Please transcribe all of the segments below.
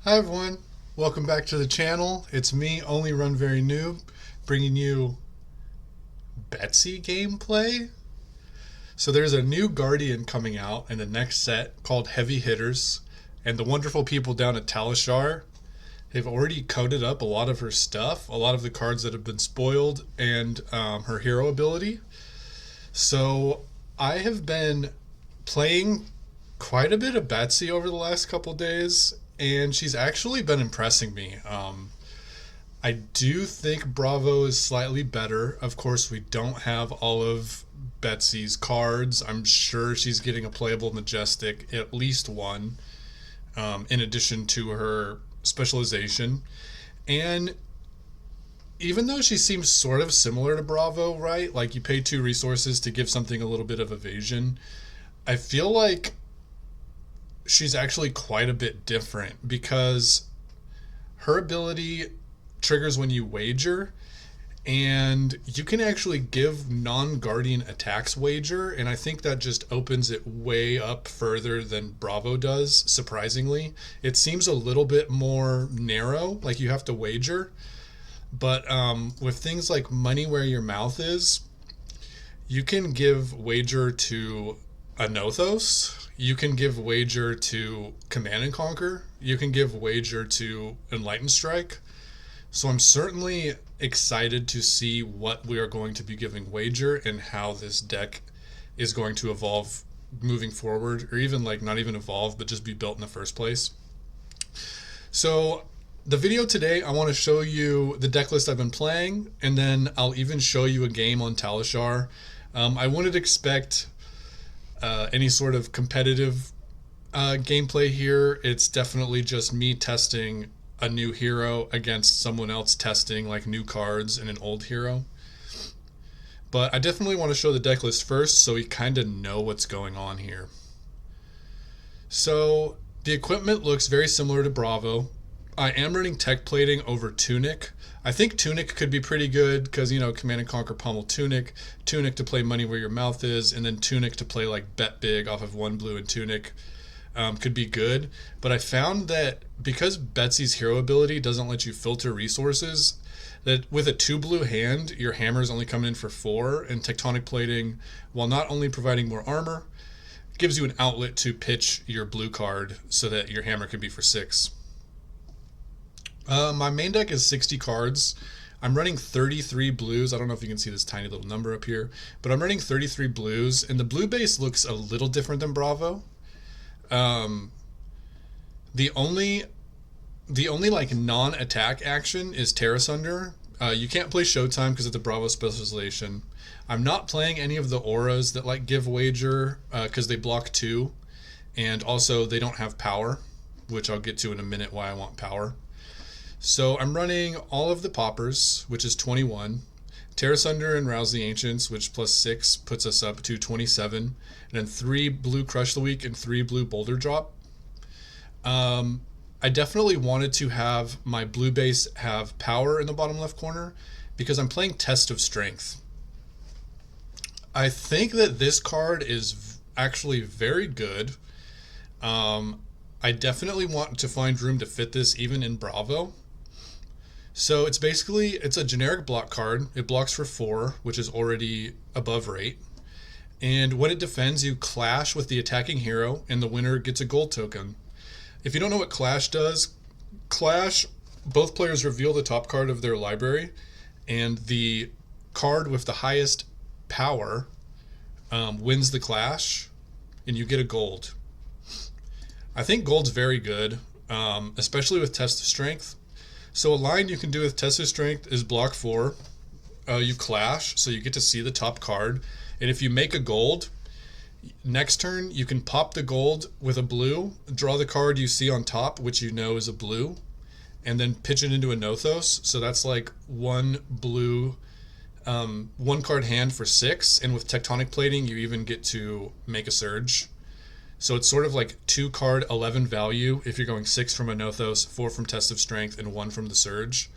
Hi everyone, welcome back to the channel. It's me, Only Run Very Noob, bringing you Betsy gameplay. So there's a new Guardian coming out in the next set called Heavy Hitters, and the wonderful people down at Talishar have already coded up a lot of her stuff, a lot of the cards that have been spoiled, and her hero ability. So I have been playing quite a bit of Betsy over the last couple days, and she's actually been impressing me. I do think Bravo is slightly better. Of course, we don't have all of Betsy's cards. I'm sure she's getting a playable Majestic, at least one, in addition to her specialization. And even though she seems sort of similar to Bravo, right? Like you pay 2 resources to give something a little bit of evasion. I feel like she's actually quite a bit different because her ability triggers when you wager, and you can actually give non-guardian attacks wager, and I think that just opens it way up further than Bravo does. Surprisingly, it seems a little bit more narrow, like you have to wager, but with things like money where your mouth is, you can give wager to a Nothos, you can give wager to Command and Conquer, you can give wager to Enlightened Strike. So I'm certainly excited to see what we are going to be giving wager and how this deck is going to evolve moving forward, or even like not even evolve, but just be built in the first place. So the video today, I want to show you the deck list I've been playing, and then I'll even show you a game on Talishar. I wouldn't expect any sort of competitive gameplay here. It's definitely just me testing a new hero against someone else testing like new cards in an old hero. But I definitely want to show the deck list first so we kind of know what's going on here. So the equipment looks very similar to Bravo. I am running tech plating over Tunic. I think Tunic could be pretty good because, you know, Command and Conquer pummel Tunic, Tunic to play money where your mouth is, and then Tunic to play like bet big off of 1 blue and Tunic could be good. But I found that because Betsy's hero ability doesn't let you filter resources, that with a 2 blue hand, your hammer is only coming in for 4, and Tectonic Plating, while not only providing more armor, gives you an outlet to pitch your blue card so that your hammer can be for 6. My main deck is 60 cards. I'm running 33 blues. I don't know if you can see this tiny little number up here, but I'm running 33 blues, and the blue base looks a little different than Bravo. The only like non-attack action is Terra Sunder. You can't play Showtime because of the Bravo specialization. I'm not playing any of the auras that like give wager because they block 2, and also they don't have power, which I'll get to in a minute why I want power. So I'm running all of the poppers, which is 21, Terra Sunder and Rouse the Ancients, which plus 6 puts us up to 27, and then 3 blue Crush the Weak and 3 blue Boulder Drop. I definitely wanted to have my blue base have power in the bottom left corner because I'm playing Test of Strength. I think that this card is actually very good. I definitely want to find room to fit this even in Bravo. So it's a generic block card. It blocks for 4, which is already above rate. And when it defends, you clash with the attacking hero, and the winner gets a gold token. If you don't know what Clash does, Clash, both players reveal the top card of their library, and the card with the highest power wins the clash, and you get a gold. I think gold's very good, especially with Test of Strength. So a line you can do with Test of Strength is block 4. You clash, so you get to see the top card. And if you make a gold, next turn you can pop the gold with a blue, draw the card you see on top, which you know is a blue, and then pitch it into a Nothos. So that's like 1 blue, 1 card hand for 6. And with Tectonic Plating, you even get to make a Surge. So it's sort of like 2 card 11 value if you're going 6 from a Nothos, 4 from Test of Strength, and 1 from the Surge.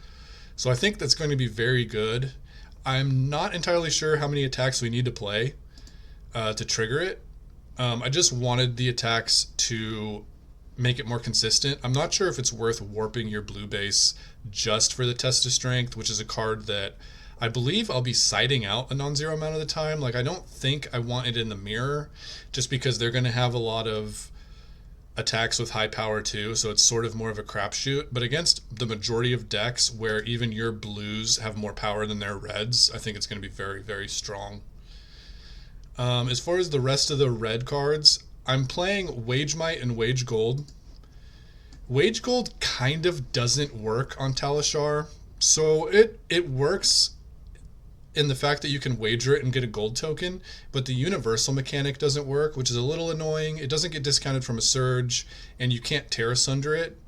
So I think that's going to be very good. I'm not entirely sure how many attacks we need to play to trigger it. I just wanted the attacks to make it more consistent. I'm not sure if it's worth warping your blue base just for the test of strength, which is a card that I believe I'll be siding out a non-zero amount of the time. Like, I don't think I want it in the mirror, just because they're going to have a lot of attacks with high power too, so it's sort of more of a crapshoot. But against the majority of decks where even your blues have more power than their reds, I think it's going to be very, very strong. As far as the rest of the red cards, I'm playing Wage Might and Wage Gold. Wage Gold kind of doesn't work on Talishar, so it works in the fact that you can wager it and get a gold token, but the universal mechanic doesn't work, which is a little annoying. It doesn't get discounted from a surge, and you can't tear asunder it.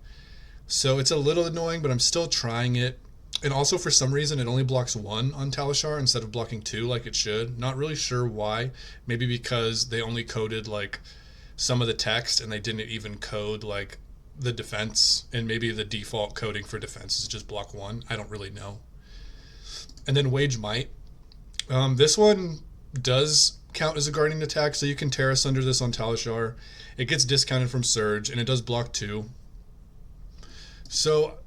So it's a little annoying, but I'm still trying it. And also, for some reason, it only blocks 1 on Talishar instead of blocking 2 like it should. Not really sure why. Maybe because they only coded like some of the text and they didn't even code like the defense, and maybe the default coding for defense is just block 1. I don't really know. And then Wage Might. This one does count as a guarding attack, so you can tear asunder this on Talishar. It gets discounted from surge, and it does block 2. So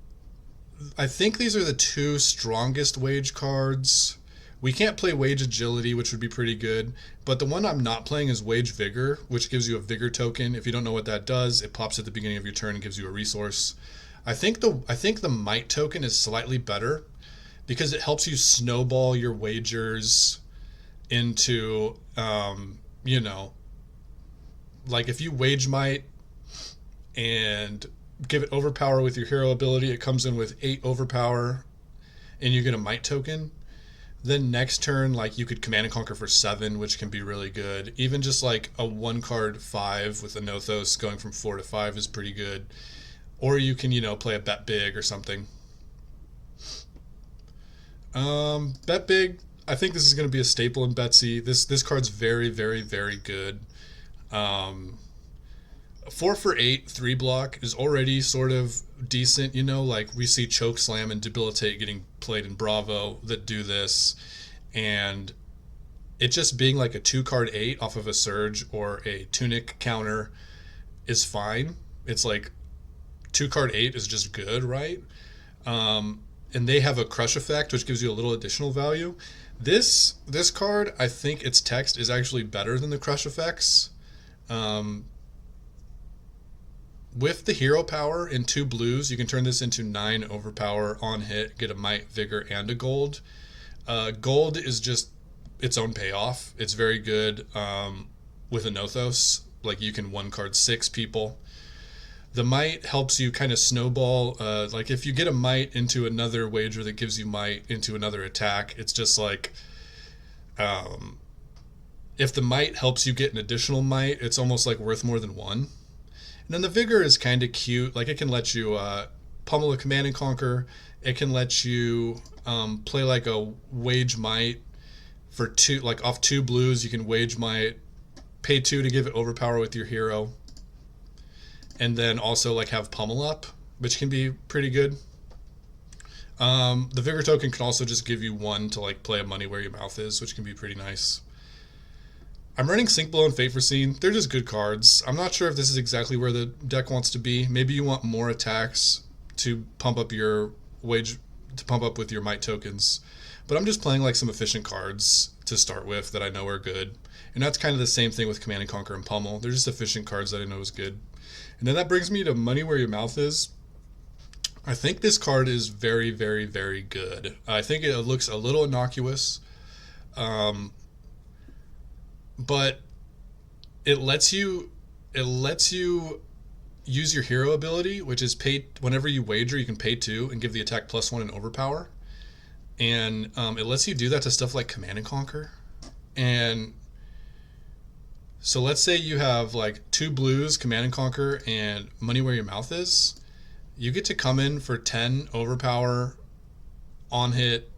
I think these are the 2 strongest wage cards. We can't play Wage Agility, which would be pretty good, but the one I'm not playing is Wage Vigor, which gives you a Vigor token. If you don't know what that does, it pops at the beginning of your turn and gives you a resource. I think the Might token is slightly better because it helps you snowball your wagers into, like if you Wage Might and give it overpower with your hero ability, it comes in with 8 overpower, and you get a Might token. Then next turn, like, you could Command and Conquer for 7, which can be really good. Even just like a 1-card 5 with a Nothos going from 4 to 5 is pretty good. Or you can, play a Bet Big or something. Bet Big, I think this is going to be a staple in Betsy. This card's very, very, very good. 4 for 8, 3 block is already sort of decent, like we see Choke Slam and Debilitate getting played in Bravo that do this, and it just being like a 2-card 8 off of a Surge or a Tunic counter is fine. It's like 2-card 8 is just good, right? And they have a Crush effect, which gives you a little additional value. This card, I think its text is actually better than the Crush effects. With the hero power in 2 blues, you can turn this into 9 overpower on hit, get a Might, Vigor, and a gold. Gold is just its own payoff. It's very good with a Nothos. Like, you can 1-card 6 people. The Might helps you kind of snowball. Like, if you get a Might into another wager that gives you Might into another attack, it's just like... if the Might helps you get an additional Might, it's almost like worth more than 1. And then the Vigor is kind of cute. Like, it can let you pummel a Command and Conquer. It can let you play like a Wage Might for 2, like off 2 blues. You can Wage Might, pay 2 to give it overpower with your hero, and then also like have pummel up, which can be pretty good. The Vigor token can also just give you 1 to like play a Money Where Your Mouth Is, which can be pretty nice. I'm running Sink Below and Fate Foreseen. They're just good cards. I'm not sure if this is exactly where the deck wants to be. Maybe you want more attacks to pump up your wage, to pump up with your Might tokens. But I'm just playing like some efficient cards to start with that I know are good. And that's kind of the same thing with Command and Conquer and Pummel. They're just efficient cards that I know is good. And then that brings me to Money Where Your Mouth Is. I think this card is very, very, very good. I think it looks a little innocuous. But it lets you use your hero ability, which is pay whenever you wager, you can pay 2 and give the attack +1 in overpower. And it lets you do that to stuff like Command and Conquer. And so let's say you have like 2 blues, Command and Conquer, and Money Where Your Mouth Is. You get to come in for 10 overpower, on hit,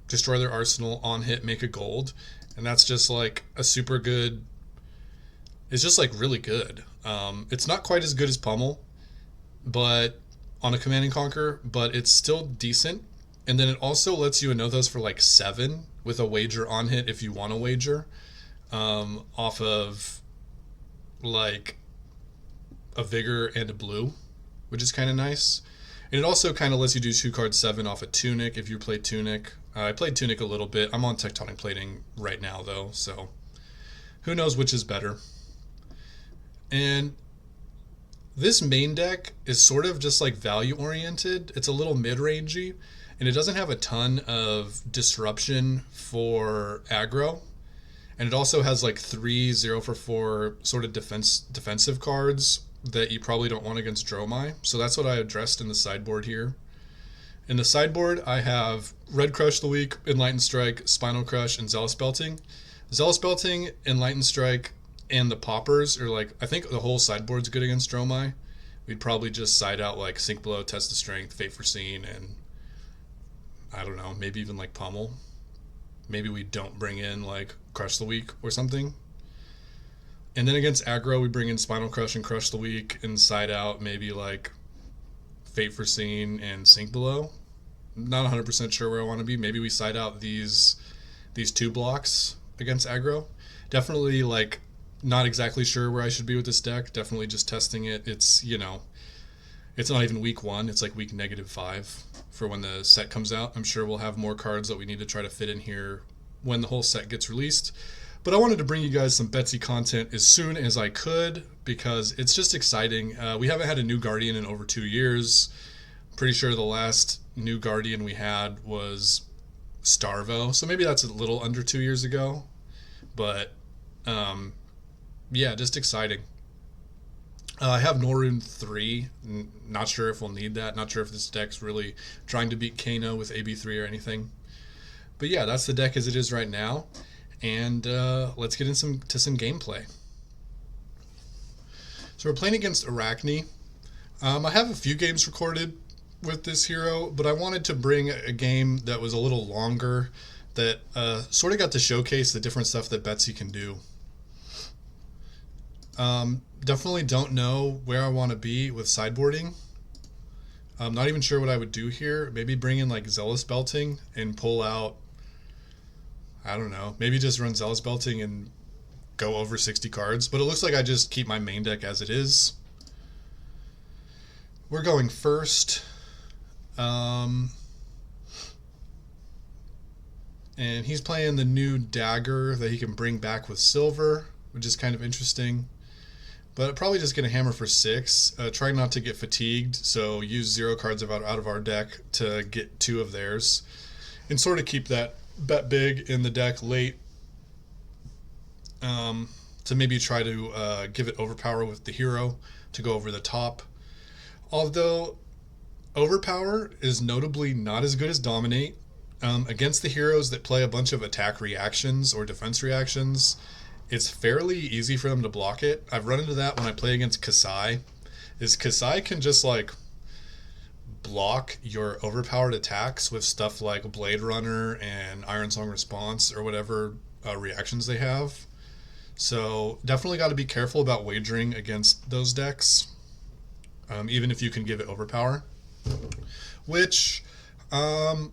destroy their arsenal, on hit, make a gold. And that's just like a super good, it's just like really good. It's not quite as good as Pummel, but on a Command and Conquer, but it's still decent. And then it also lets you know those for like 7 with a wager on hit if you want to wager, off of like a Vigor and a blue, which is kind of nice. And it also kind of lets you do 2 card 7 off a Tunic if you play Tunic. I played Tunic a little bit. I'm on Tectonic Plating right now, though, so who knows which is better. And this main deck is sort of just like value-oriented. It's a little mid-rangey, and it doesn't have a ton of disruption for aggro. And it also has like 3 0-for-4 sort of defensive cards that you probably don't want against Dromai. So that's what I addressed in the sideboard here. In the sideboard, I have Red Crush the Weak, Enlightened Strike, Spinal Crush, and Zealous Belting. Zealous Belting, Enlightened Strike, and the Poppers are like, I think the whole sideboard's good against Dromai. We'd probably just side out like Sink Below, Test of Strength, Fate Foreseen, and I don't know, maybe even like Pummel. Maybe we don't bring in like Crush the Weak or something. And then against aggro, we bring in Spinal Crush and Crush the Weak, and side out maybe like Fate Foreseen and Sink Below. Not 100% sure where I want to be. Maybe we side out these 2 blocks against aggro. Definitely like not exactly sure where I should be with this deck. Definitely just testing it. It's, you know, it's not even week 1. It's like week -5 for when the set comes out. I'm sure we'll have more cards that we need to try to fit in here when the whole set gets released. But I wanted to bring you guys some Betsy content as soon as I could because it's just exciting. We haven't had a new Guardian in over 2 years. Pretty sure the last new Guardian we had was Starvo. So maybe that's a little under 2 years ago. But yeah, just exciting. I have Norune 3. Not sure if we'll need that. Not sure if this deck's really trying to beat Kano with AB3 or anything. But yeah, that's the deck as it is right now. And let's get into some gameplay. So we're playing against Arachne. I have a few games recorded with this hero, but I wanted to bring a game that was a little longer that sort of got to showcase the different stuff that Betsy can do. Definitely don't know where I want to be with sideboarding. I'm not even sure what I would do here. Maybe bring in like Zealous Belting and pull out, I don't know, maybe just run Zealous Belting and go over 60 cards. But it looks like I just keep my main deck as it is. We're going first. And he's playing the new dagger that he can bring back with silver, which is kind of interesting. But probably just going to hammer for 6. Try not to get fatigued, so use 0 cards out of our deck to get 2 of theirs. And sort of keep that bet big in the deck late to maybe try to give it overpower with the hero to go over the top. Although overpower is notably not as good as dominate. Against the heroes that play a bunch of attack reactions or defense reactions, it's fairly easy for them to block it. I've run into that when I play against Kasai. Kasai can just like block your overpowered attacks with stuff like Blade Runner and Iron Song Response or whatever reactions they have. So definitely got to be careful about wagering against those decks, even if you can give it overpower, which I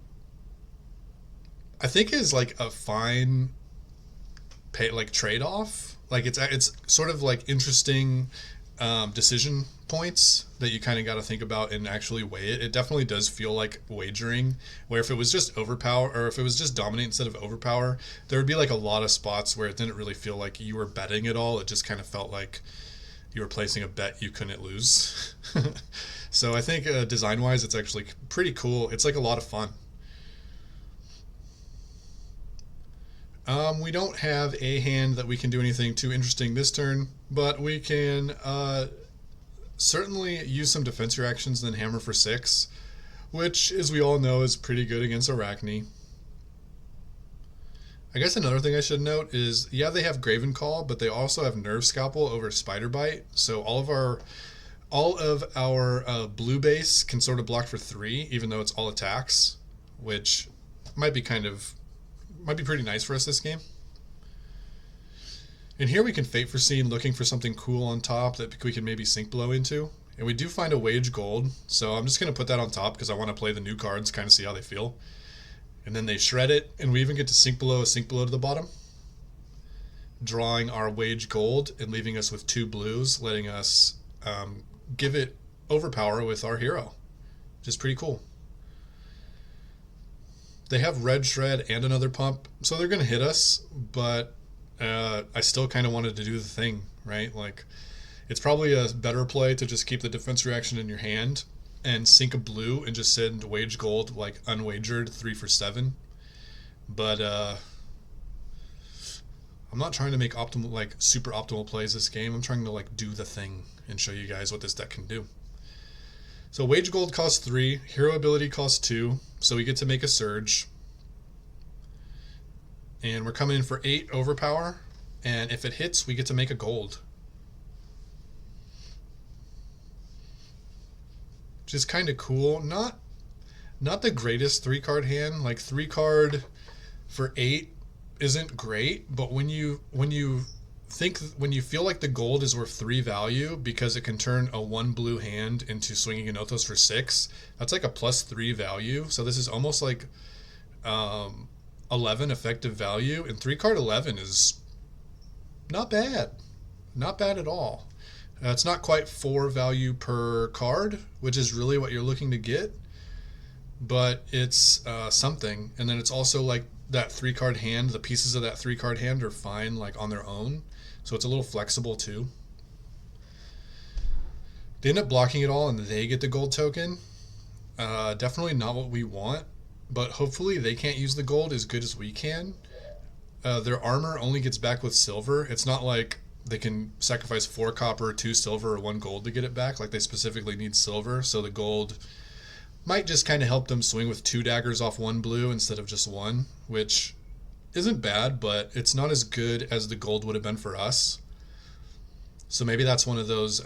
think is like a fine trade-off. Like it's sort of like interesting decision points that you kind of got to think about and actually weigh it. It definitely does feel like wagering, where if it was just overpower or if it was just dominate instead of overpower, there would be like a lot of spots where it didn't really feel like you were betting at all. It just kind of felt like you were placing a bet you couldn't lose. So I think design-wise, it's actually pretty cool. It's like a lot of fun. We don't have a hand that we can do anything too interesting this turn, but we can certainly use some defense reactions and then hammer for 6, which, as we all know, is pretty good against Arachne. I guess another thing I should note is, yeah, they have Graven Call, but they also have Nerve Scalpel over Spider Bite, so all of our blue base can sort of block for 3, even though it's all attacks, which might be pretty nice for us this game. And here we can Fate Foreseen, looking for something cool on top that we can maybe Sink Below into. And we do find a Wage Gold, so I'm just going to put that on top because I want to play the new cards, kind of see how they feel. And then they shred it, and we even get to Sink Below to the bottom, drawing our Wage Gold and leaving us with 2 blues, letting us give it overpower with our hero, which is pretty cool. They have red shred and another pump, so they're going to hit us, but I still kind of wanted to do the thing, right? Like, it's probably a better play to just keep the defense reaction in your hand and sink a blue and just send wage gold, like, unwagered 3 for 7. But I'm not trying to make optimal, like, super optimal plays this game. I'm trying to, like, do the thing and show you guys what this deck can do. So wage gold costs 3, hero ability costs 2, so we get to make a surge. And we're coming in for 8 overpower, and if it hits, we get to make a gold. Which is kind of cool. Not the greatest 3-card hand. Like, 3-card for 8 isn't great, but when you feel like the gold is worth 3 value because it can turn a 1 blue hand into swinging an Othos for 6, that's like a +3 value. So this is almost like 11 effective value, and 3-card 11 is not bad. Not bad at all. It's not quite 4 value per card, which is really what you're looking to get, but it's something. And then it's also like that 3-card hand, the pieces of that 3-card hand are fine, like, on their own. So it's a little flexible too. They end up blocking it all and they get the gold token. Definitely not what we want, but hopefully they can't use the gold as good as we can. Their armor only gets back with silver. It's not like they can sacrifice 4 copper, 2 silver, or 1 gold to get it back. Like, they specifically need silver, so the gold might just kind of help them swing with 2 daggers off 1 blue instead of just 1, which isn't bad, but it's not as good as the gold would have been for us. So maybe that's one of those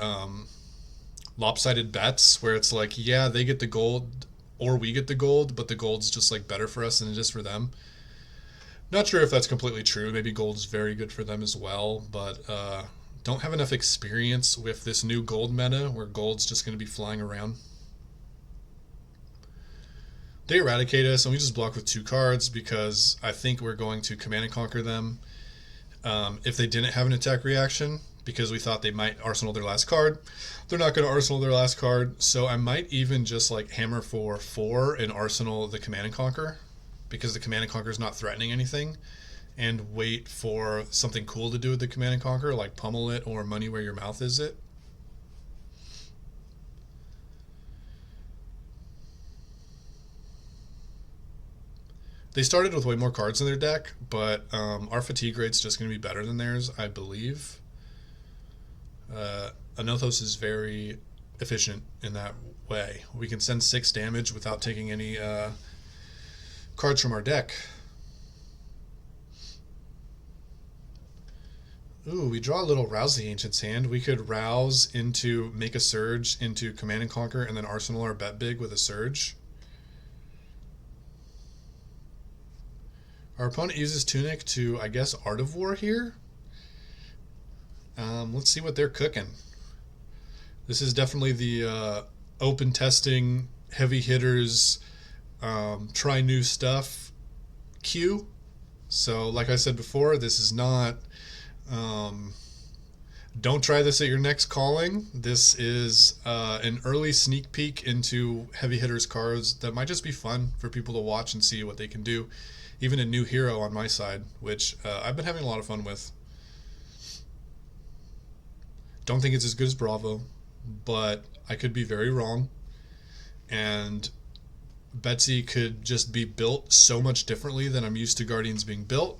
lopsided bets where it's like, yeah, they get the gold or we get the gold, but the gold's just, like, better for us than it is for them. Not sure if that's completely true. Maybe gold's very good for them as well, but don't have enough experience with this new gold meta where gold's just going to be flying around. They eradicate us, and we just block with 2 cards because I think we're going to Command and Conquer them if they didn't have an attack reaction, because we thought they might arsenal their last card. They're not going to arsenal their last card, so I might even just, like, hammer for 4 and arsenal the Command and Conquer, because the Command and Conquer is not threatening anything, and wait for something cool to do with the Command and Conquer, like pummel it or money where your mouth is it. They started with way more cards in their deck, but our fatigue rate's just going to be better than theirs, I believe. Anothos is very efficient in that way. We can send 6 damage without taking any cards from our deck. Ooh, we draw a little Rouse the Ancient's hand. We could Rouse into make a Surge into Command and Conquer and then arsenal our bet big with a Surge. Our opponent uses Tunic to, I guess, Art of War here. Let's see what they're cooking. This is definitely the open testing, heavy hitters, try new stuff queue. So, like I said before, this is not don't try this at your next calling. This is an early sneak peek into heavy hitters cards that might just be fun for people to watch and see what they can do. Even a new hero on my side, which I've been having a lot of fun with. Don't think it's as good as Bravo, but I could be very wrong. And Betsy could just be built so much differently than I'm used to Guardians being built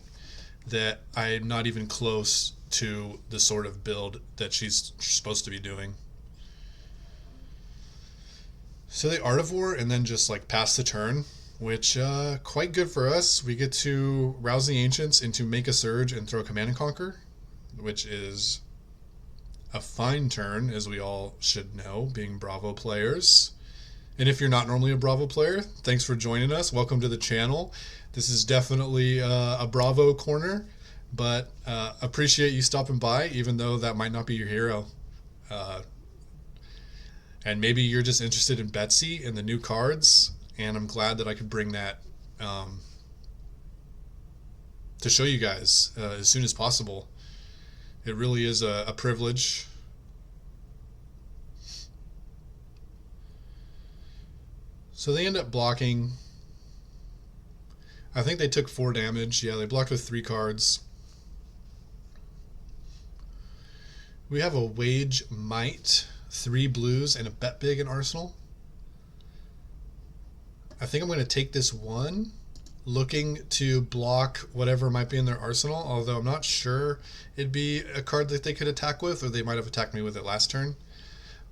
that I'm not even close to the sort of build that she's supposed to be doing. So they Art of War and then just, like, pass the turn, which quite good for us. We get to Rouse the Ancients into make a Surge and throw Command and Conquer, which is a fine turn, as we all should know, being Bravo players. And if you're not normally a Bravo player, thanks for joining us. Welcome to the channel. This is definitely a Bravo corner, but appreciate you stopping by, even though that might not be your hero. And maybe you're just interested in Betsy and the new cards, and I'm glad that I could bring that to show you guys as soon as possible. It really is a privilege. So they end up blocking. I think they took 4 damage. Yeah, they blocked with 3 cards. We have a Wage Might, 3 blues, and a Bet Big in Arsenal. I think I'm going to take this one, looking to block whatever might be in their arsenal, although I'm not sure it'd be a card that they could attack with, or they might have attacked me with it last turn.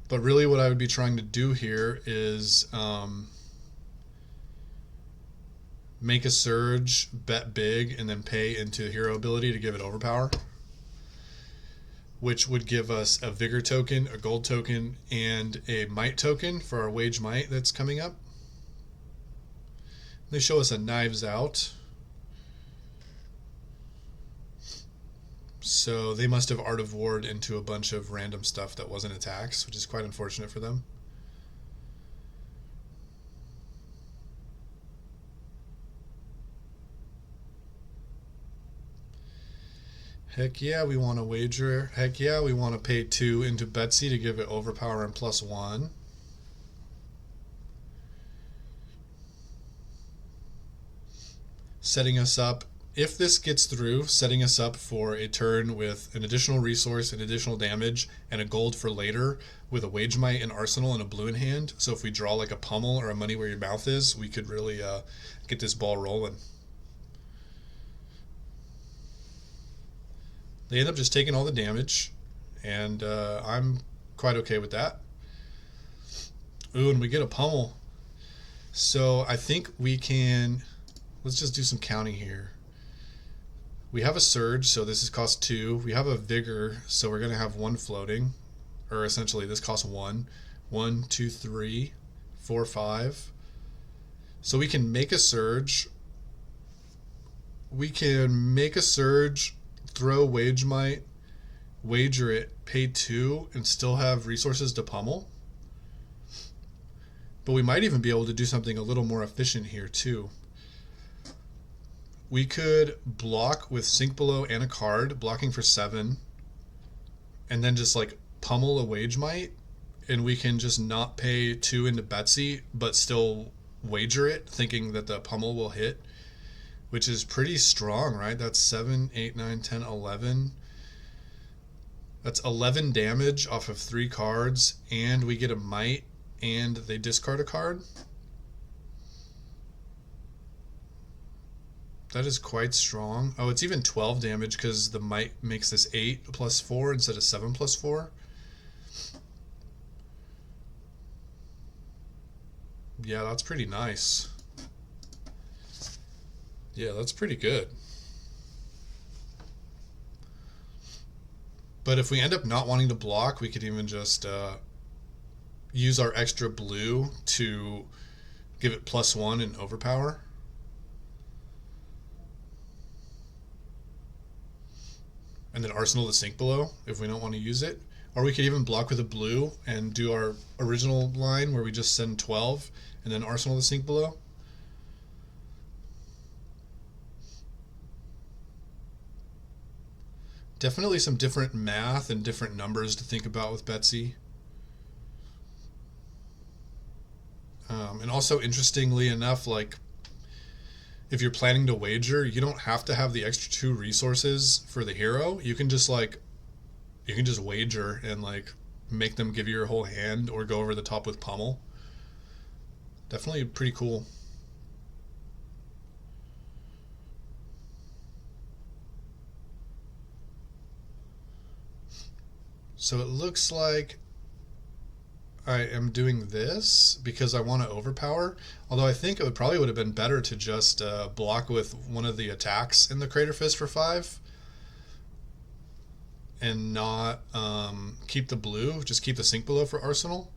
But really what I would be trying to do here is make a surge, bet big, and then pay into hero ability to give it overpower, which would give us a vigor token, a gold token, and a might token for our Wage Might that's coming up. They show us a Knives Out. So they must have Art of Ward into a bunch of random stuff that wasn't attacks, which is quite unfortunate for them. Heck yeah, we want to wager. Heck yeah, we want to pay 2 into Betsy to give it overpower and +1. Setting us up, if this gets through, setting us up for a turn with an additional resource, an additional damage, and a gold for later with a Wage Might in Arsenal and a blue in hand. So if we draw like a Pummel or a Money Where Your Mouth Is, we could really get this ball rolling. They end up just taking all the damage, and I'm quite okay with that. Ooh, and we get a Pummel. So I think we can... Let's just do some counting here. We have a Surge, so this is cost 2. We have a Vigor, so we're going to have 1 floating. Or essentially, this costs 1. 1, 2, 3, 4, 5. So we can make a Surge. We can make a Surge, throw Wage Might, wager it, pay 2, and still have resources to pummel. But we might even be able to do something a little more efficient here, too. We could block with Sink Below and a card, blocking for 7, and then just like pummel a Wage Might, and we can just not pay 2 into Betsy, but still wager it, thinking that the pummel will hit, which is pretty strong, right? That's 7, 8, 9, 10, 11. That's 11 damage off of 3 cards, and we get a Might, and they discard a card. That is quite strong. Oh, it's even 12 damage because the Might makes this 8 + 4 instead of 7 + 4. Yeah, that's pretty nice. Yeah, that's pretty good. But if we end up not wanting to block, we could even just use our extra blue to give it +1 and overpower. And then Arsenal the Sink Below if we don't want to use it. Or we could even block with a blue and do our original line where we just send 12 and then Arsenal the Sink Below. Definitely some different math and different numbers to think about with Betsy. And also, interestingly enough, like, if you're planning to wager, you don't have to have the extra 2 resources for the hero. You can just wager and like make them give you your whole hand or go over the top with pummel. Definitely pretty cool. So it looks like I am doing this because I want to overpower, although I think it probably would have been better to just block with one of the attacks in the Crater Fist for 5 and not keep the blue, just keep the Sink Below for Arsenal,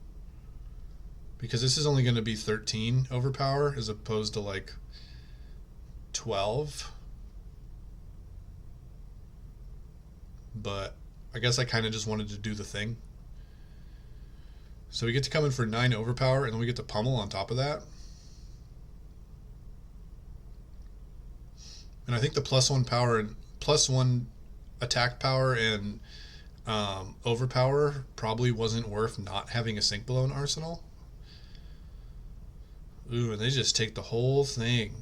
because this is only going to be 13 overpower as opposed to like 12. But I guess I kind of just wanted to do the thing. So we get to come in for 9 overpower, and then we get to pummel on top of that. And I think the +1 power and +1 attack power and overpower probably wasn't worth not having a Sink Below in Arsenal. Ooh, and they just take the whole thing.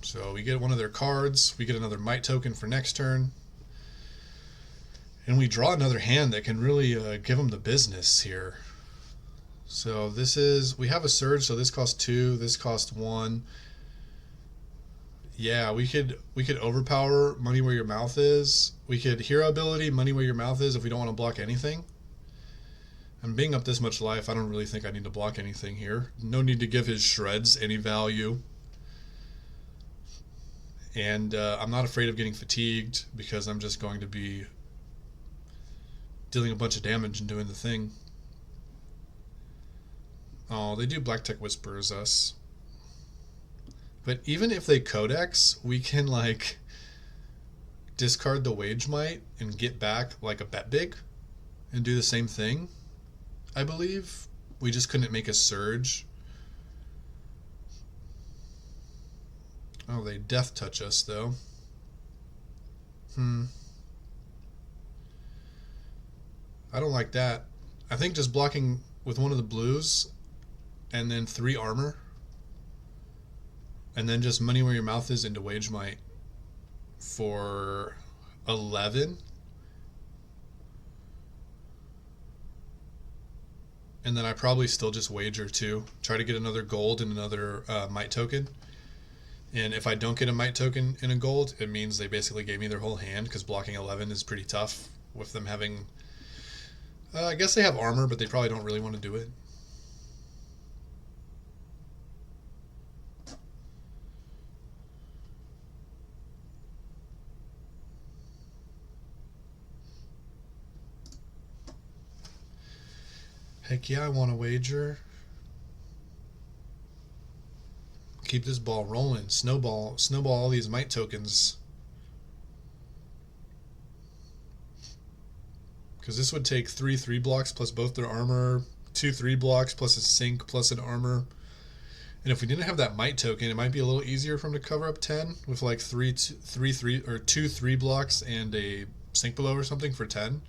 So we get one of their cards, we get another might token for next turn, and we draw another hand that can really give them the business here. So this is, we have a surge, so this costs 2, this costs 1. Yeah, we could overpower Money Where Your Mouth Is. We could hero ability Money Where Your Mouth Is if we don't want to block anything. And being up this much life, I don't really think I need to block anything here. No need to give his shreds any value. And I'm not afraid of getting fatigued because I'm just going to be dealing a bunch of damage and doing the thing. Oh, they do Black Tech Whisperers us. But even if they Codex, we can like discard the Wage Might and get back like a Bet Big and do the same thing, I believe. We just couldn't make a Surge. Oh, they Death Touch us though. I don't like that. I think just blocking with one of the blues and then 3 armor and then just Money Where Your Mouth Is into Wage Might for 11. And then I probably still just wager 2. Try to get another gold and another might token. And if I don't get a might token and a gold, it means they basically gave me their whole hand, because blocking 11 is pretty tough with them having... I guess they have armor, but they probably don't really want to do it. Heck yeah, I want to wager. Keep this ball rolling. Snowball all these might tokens. Because this would take 3 3 blocks plus both their armor, 2 3 blocks plus a sink plus an armor. And if we didn't have that might token, it might be a little easier for him to cover up 10 with like 2 3 blocks and a sink below or something for 10.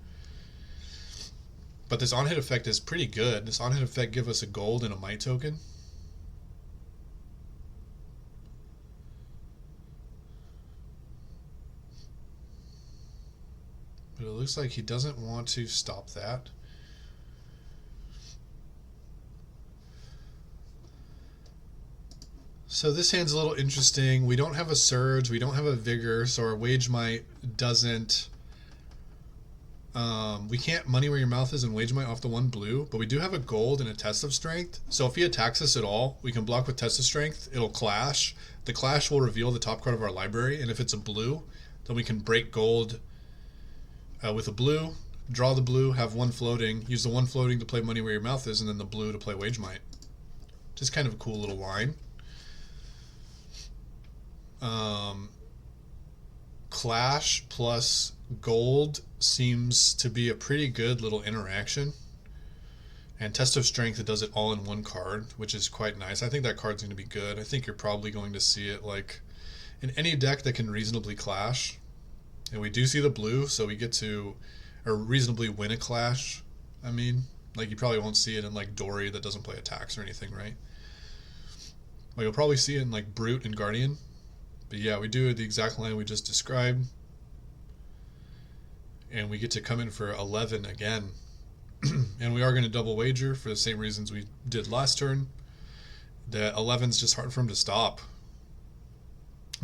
But this on-hit effect is pretty good. This on-hit effect gives us a gold and a might token. But it looks like he doesn't want to stop that. So this hand's a little interesting. We don't have a surge, we don't have a vigor, so our wage might doesn't... we can't Money Where Your Mouth Is and Wage Might off the 1 blue, but we do have a gold and a Test of Strength. So if he attacks us at all, we can block with Test of Strength. It'll clash. The clash will reveal the top card of our library, and if it's a blue, then we can break gold with a blue, draw the blue, have 1 floating, use the 1 floating to play Money Where Your Mouth Is, and then the blue to play Wage Might. Just kind of a cool little line. Clash plus gold seems to be a pretty good little interaction. And Test of Strength, it does it all in 1 card, which is quite nice. I think that card's going to be good. I think you're probably going to see it like in any deck that can reasonably clash. And we do see the blue, so we get to reasonably win a clash. I mean, like you probably won't see it in like Dory that doesn't play attacks or anything, right? Well, you'll probably see it in like Brute and Guardian. But yeah, we do the exact line we just described. And we get to come in for 11 again. And we are going to double wager for the same reasons we did last turn. The 11's just hard for him to stop.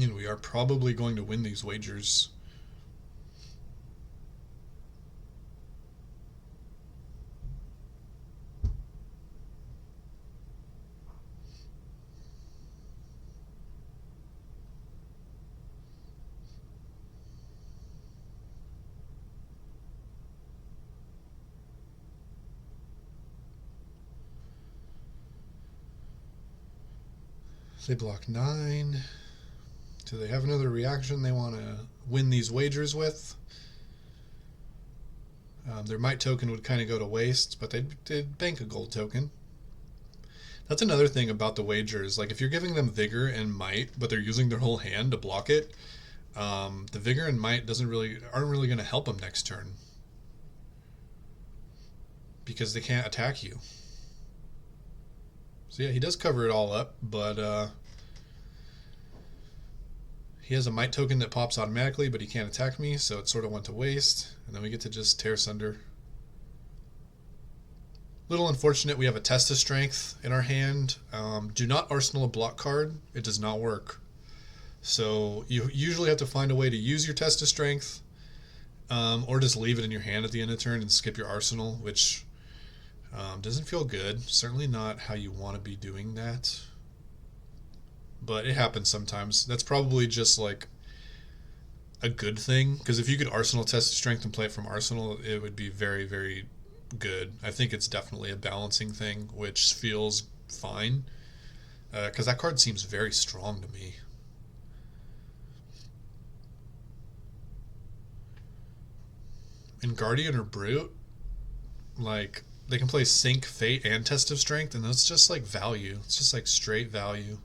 And we are probably going to win these wagers. They block 9. Do they have another reaction they want to win these wagers with? Their might token would kind of go to waste, but they'd bank a gold token. That's another thing about the wagers. Like if you're giving them vigor and might, but they're using their whole hand to block it, the vigor and might aren't really going to help them next turn because they can't attack you. So yeah, he does cover it all up, but he has a might token that pops automatically, but he can't attack me, so it sort of went to waste. And then we get to just tear asunder. Little unfortunate, we have a test of strength in our hand. Do not arsenal a block card. It does not work. So you usually have to find a way to use your test of strength, or just leave it in your hand at the end of the turn and skip your arsenal, which doesn't feel good. Certainly not how you want to be doing that. But it happens sometimes. That's probably just like a good thing, because if you could arsenal test of strength and play it from arsenal, it would be very, very good. I think it's definitely a balancing thing, which feels fine, because that card seems very strong to me. In Guardian or Brute, like, they can play Sync, Fate, and Test of Strength, and that's just like value. It's just like straight value.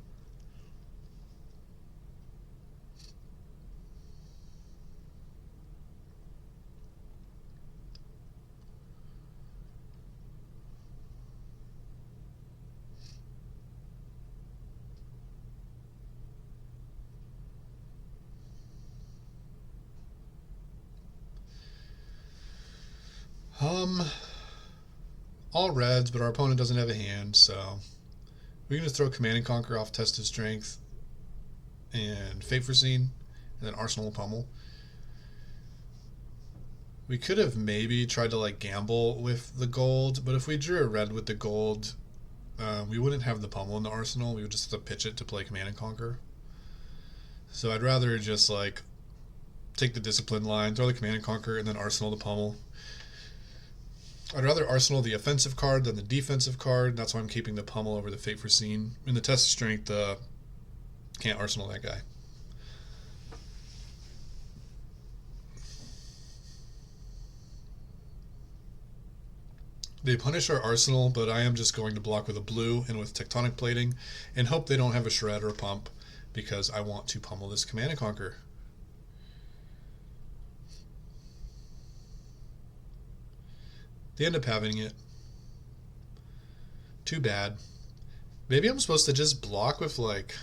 All reds, but our opponent doesn't have a hand, so we can just throw Command and Conquer off Test of Strength and Fate Foreseen, and then Arsenal Pummel. We could have maybe tried to like gamble with the gold, but if we drew a red with the gold, we wouldn't have the pummel in the arsenal. We would just have to pitch it to play Command and Conquer. So I'd rather just like take the discipline line, throw the Command and Conquer, and then arsenal the pummel. I'd rather arsenal the offensive card than the defensive card. That's why I'm keeping the pummel over the Fate Foreseen. In the test of strength, can't arsenal that guy. They punish our arsenal, but I am just going to block with a blue and with tectonic plating and hope they don't have a shred or a pump, because I want to pummel this Command and Conquer. They end up having it. Too bad. Maybe I'm supposed to just block with like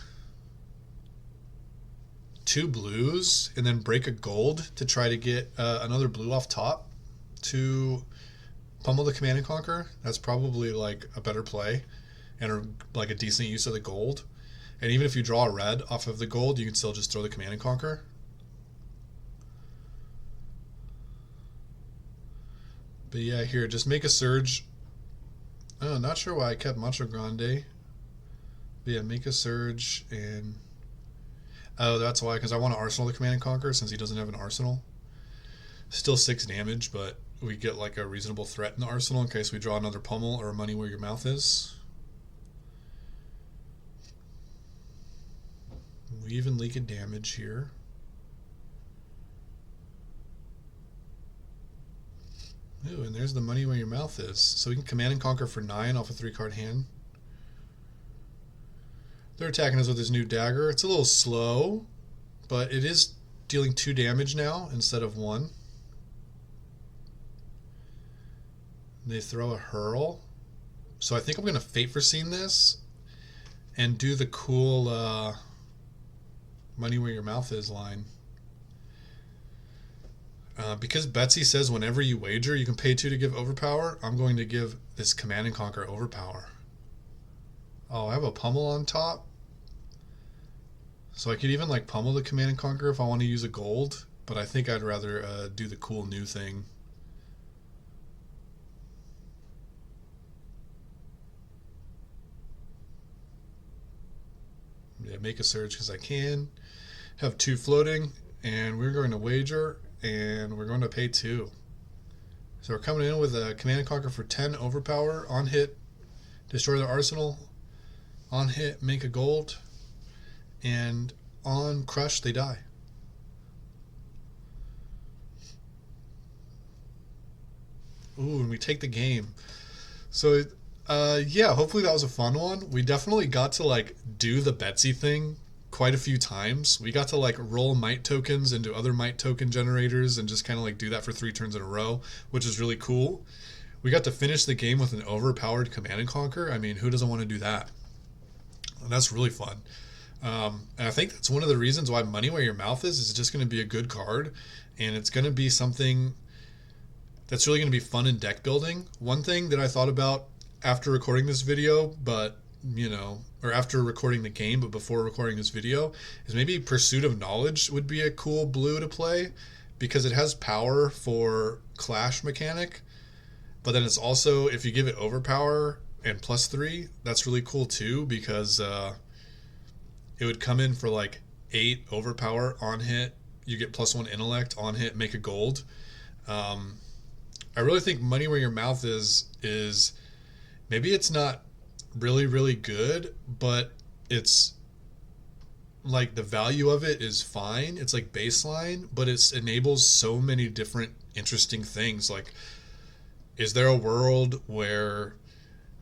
2 blues and then break a gold to try to get another blue off top to pummel the Command and Conquer. That's probably like a better play and like a decent use of the gold. And even if you draw a red off of the gold, you can still just throw the Command and Conquer. But yeah, here, just make a surge. Oh, not sure why I kept Macho Grande. But yeah, make a surge and... Oh, that's why, because I want to arsenal the Command and Conquer since he doesn't have an arsenal. Still 6 damage, but we get like a reasonable threat in the arsenal in case we draw another pummel or money where your mouth is. We even leak a damage here. Ooh, and there's the money where your mouth is. So we can Command and Conquer for 9 off a 3-card hand. They're attacking us with his new dagger. It's a little slow, but it is dealing 2 damage now instead of 1. They throw a hurl. So I think I'm going to Fate Foreseen this and do the cool money where your mouth is line. Because Betsy says whenever you wager, you can pay 2 to give overpower, I'm going to give this Command and Conquer overpower. Oh, I have a pummel on top. So I could even like pummel the Command and Conquer if I want to use a gold, but I think I'd rather do the cool new thing. Yeah, make a surge because I can. Have 2 floating, and we're going to wager, and we're going to pay 2. So we're coming in with a Command and Conquer for 10 overpower. On hit, destroy their arsenal. On hit, make a gold. And on crush, they die. Ooh, and we take the game. So, yeah, hopefully that was a fun one. We definitely got to, like, do the Betsy thing quite a few times. We got to, like, roll might tokens into other might token generators and just kind of, like, do that for 3 turns in a row, which is really cool. We got to finish the game with an overpowered Command and Conquer. I mean, who doesn't want to do that? And that's really fun. And I think that's one of the reasons why Money Where Your Mouth is just going to be a good card, and it's going to be something that's really going to be fun in deck building. One thing that I thought about after recording this video, but or after recording the game, but before recording this video, is maybe Pursuit of Knowledge would be a cool blue to play because it has power for Clash mechanic, but then it's also, if you give it overpower and +3, that's really cool too because it would come in for like 8 overpower on hit. You get +1 intellect on hit, make a gold. I really think Money Where Your Mouth is maybe it's not really, really good, but it's like the value of it is fine. It's like baseline, but it enables so many different interesting things. Like, is there a world where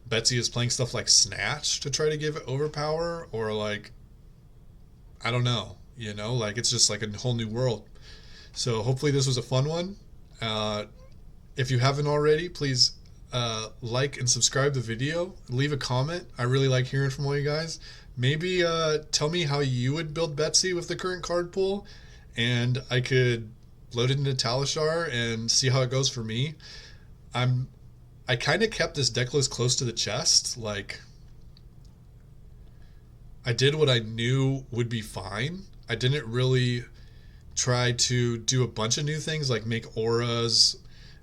Betsy is playing stuff like Snatch to try to give it overpower? Or like, I don't know, like it's just like a whole new world. So hopefully this was a fun one. If you haven't already, please like and subscribe the video. Leave a comment. I really like hearing from all you guys. Maybe tell me how you would build Betsy with the current card pool, and I could load it into Talishar and see how it goes for me. I kind of kept this deck list close to the chest. Like, I did what I knew would be fine. I didn't really try to do a bunch of new things, like make auras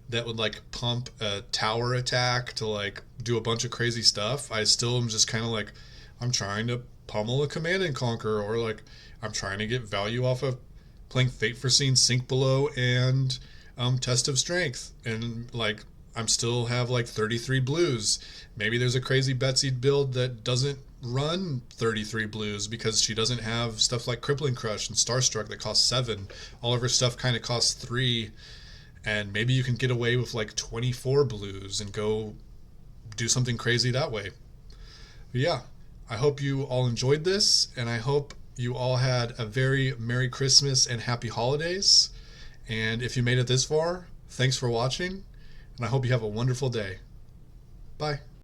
that would like pump a tower attack to like do a bunch of crazy stuff. I still am just kind of like, I'm trying to pummel a Command and Conquer, or like I'm trying to get value off of playing Fate Foreseen, Sink Below, and Test of Strength. And like I'm still have like 33 blues. Maybe there's a crazy Betsy build that doesn't run 33 blues because she doesn't have stuff like Crippling Crush and Starstruck that costs 7. All of her stuff kind of costs 3. And maybe you can get away with like 24 blues and go do something crazy that way. But yeah, I hope you all enjoyed this, and I hope you all had a very Merry Christmas and Happy Holidays. And if you made it this far, thanks for watching, and I hope you have a wonderful day. Bye.